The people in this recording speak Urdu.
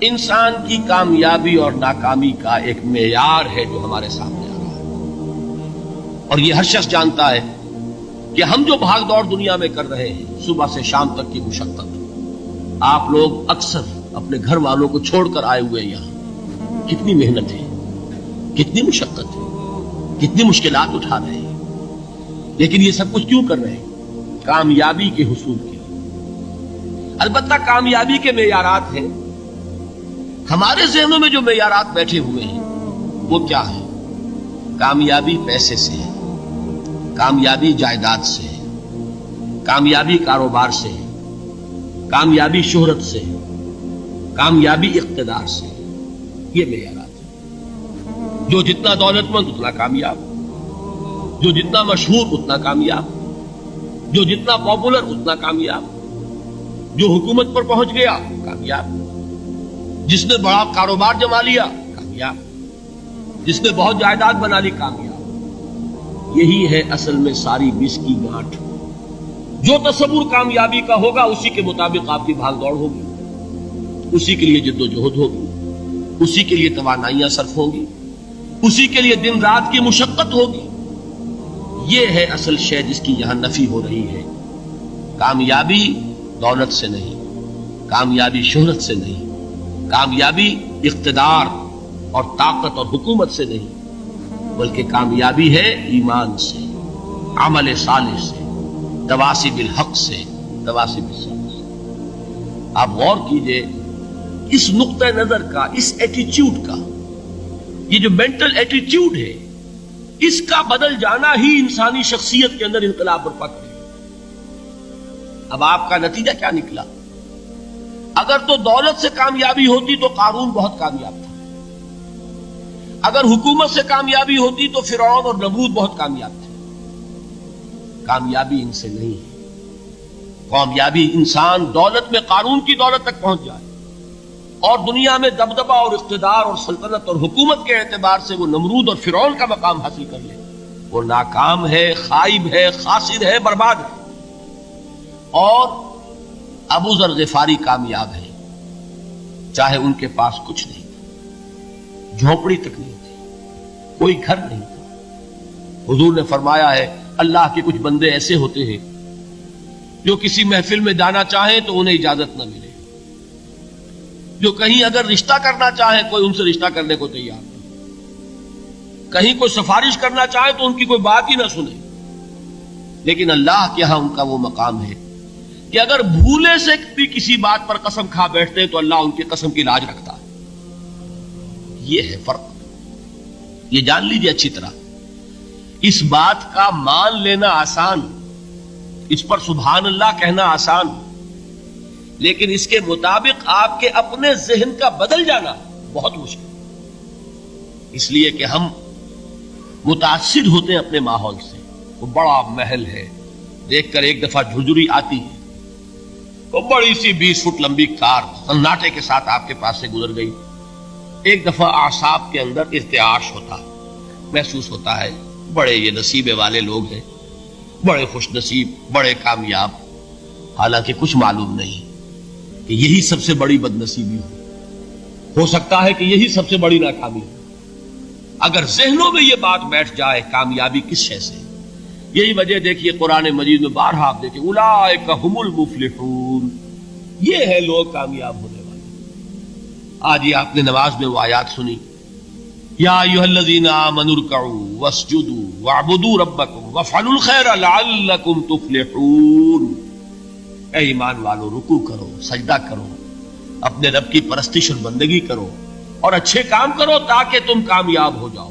انسان کی کامیابی اور ناکامی کا ایک معیار ہے جو ہمارے سامنے آ رہا ہے، اور یہ ہر شخص جانتا ہے کہ ہم جو بھاگ دوڑ دنیا میں کر رہے ہیں، صبح سے شام تک کی مشقت، آپ لوگ اکثر اپنے گھر والوں کو چھوڑ کر آئے ہوئے یہاں، کتنی محنت ہے، کتنی مشقت ہے، کتنی مشکلات اٹھا رہے ہیں، لیکن یہ سب کچھ کیوں کر رہے ہیں؟ کامیابی کے حصول کے لیے۔ البتہ کامیابی کے معیارات ہیں، ہمارے ذہنوں میں جو معیارات بیٹھے ہوئے ہیں وہ کیا ہے؟ کامیابی پیسے سے ہے، کامیابی جائیداد سے ہے، کامیابی کاروبار سے ہے، کامیابی شہرت سے ہے، کامیابی اقتدار سے ہے۔ یہ معیارات ہیں۔ جو جتنا دولت مند اتنا کامیاب، جو جتنا مشہور اتنا کامیاب، جو جتنا پاپولر اتنا کامیاب، جو حکومت پر پہنچ گیا کامیاب، جس نے بڑا کاروبار جما لیا کامیاب، جس نے بہت جائیداد بنا لی کامیاب۔ یہی ہے اصل میں ساری بس کی گانٹھ۔ جو تصور کامیابی کا ہوگا اسی کے مطابق آپ کی بھاگ دوڑ ہوگی، اسی کے لیے جد و جہد ہوگی، اسی کے لیے توانائیاں صرف ہوں گی، اسی کے لیے دن رات کی مشقت ہوگی۔ یہ ہے اصل شے جس کی یہاں نفی ہو رہی ہے۔ کامیابی دولت سے نہیں، کامیابی شہرت سے نہیں، کامیابی اقتدار اور طاقت اور حکومت سے نہیں، بلکہ کامیابی ہے ایمان سے، عمل صالح سے، تواصی بالحق سے، تواصی بالصبر سے۔ آپ غور کیجئے اس نقطہ نظر کا، اس ایٹیچیوڈ کا، یہ جو مینٹل ایٹیچیوڈ ہے، اس کا بدل جانا ہی انسانی شخصیت کے اندر انقلاب برپا کرے۔ اب آپ کا نتیجہ کیا نکلا؟ اگر تو دولت سے کامیابی ہوتی تو قارون بہت کامیاب تھا، اگر حکومت سے کامیابی ہوتی تو فرعون اور نمرود بہت کامیاب تھے۔ کامیابی ان سے نہیں ہے۔ کامیابی انسان دولت میں قارون کی دولت تک پہنچ جائے اور دنیا میں دبدبہ اور اقتدار اور سلطنت اور حکومت کے اعتبار سے وہ نمرود اور فرعون کا مقام حاصل کر لے، وہ ناکام ہے، خائب ہے، خاسر ہے، برباد ہے۔ اور ابو ذر غفاری کامیاب ہے، چاہے ان کے پاس کچھ نہیں تھا، جھونپڑی تک نہیں تھی، کوئی گھر نہیں تھا۔ حضور نے فرمایا ہے اللہ کے کچھ بندے ایسے ہوتے ہیں جو کسی محفل میں جانا چاہیں تو انہیں اجازت نہ ملے، جو کہیں اگر رشتہ کرنا چاہیں کوئی ان سے رشتہ کرنے کو تیار نہیں، کہیں کوئی سفارش کرنا چاہے تو ان کی کوئی بات ہی نہ سنے، لیکن اللہ کے ہاں ان کا وہ مقام ہے کہ اگر بھولے سے بھی کسی بات پر قسم کھا بیٹھتے ہیں تو اللہ ان کی قسم کی لاج رکھتا ہے۔ یہ ہے فرق، یہ جان لیجیے اچھی طرح۔ اس بات کا مان لینا آسان، اس پر سبحان اللہ کہنا آسان، لیکن اس کے مطابق آپ کے اپنے ذہن کا بدل جانا بہت مشکل، اس لیے کہ ہم متاثر ہوتے ہیں اپنے ماحول سے۔ وہ بڑا محل ہے، دیکھ کر ایک دفعہ جھرجھری آتی ہے، وہ بڑی سی 20 فٹ لمبی کار سناٹے کے ساتھ آپ کے پاس سے گزر گئی، ایک دفعہ اعصاب کے اندر ارتعاش ہوتا ہے، محسوس ہوتا ہے بڑے یہ نصیبے والے لوگ ہیں، بڑے خوش نصیب، بڑے کامیاب، حالانکہ کچھ معلوم نہیں کہ یہی سب سے بڑی بد نصیبی ہو سکتا ہے کہ یہی سب سے بڑی ناکامی ہو۔ اگر ذہنوں میں یہ بات بیٹھ جائے کامیابی کس شے سے، یہی وجہ دیکھیے قرآن مجید میں بارہا آپ دیکھیں اولئک هم المفلحون، یہ ہے لوگ کامیاب ہونے والے۔ آج یہ آپ نے نماز میں وہ آیات سنی، یا ایھا الذین آمنوا ارکعوا واسجدوا واعبدوا ربکم وافعلوا الخیر لعلکم تفلحون۔ اے ایمان والو، رکوع کرو، سجدہ کرو، اپنے رب کی پرستش اور بندگی کرو اور اچھے کام کرو تاکہ تم کامیاب ہو جاؤ۔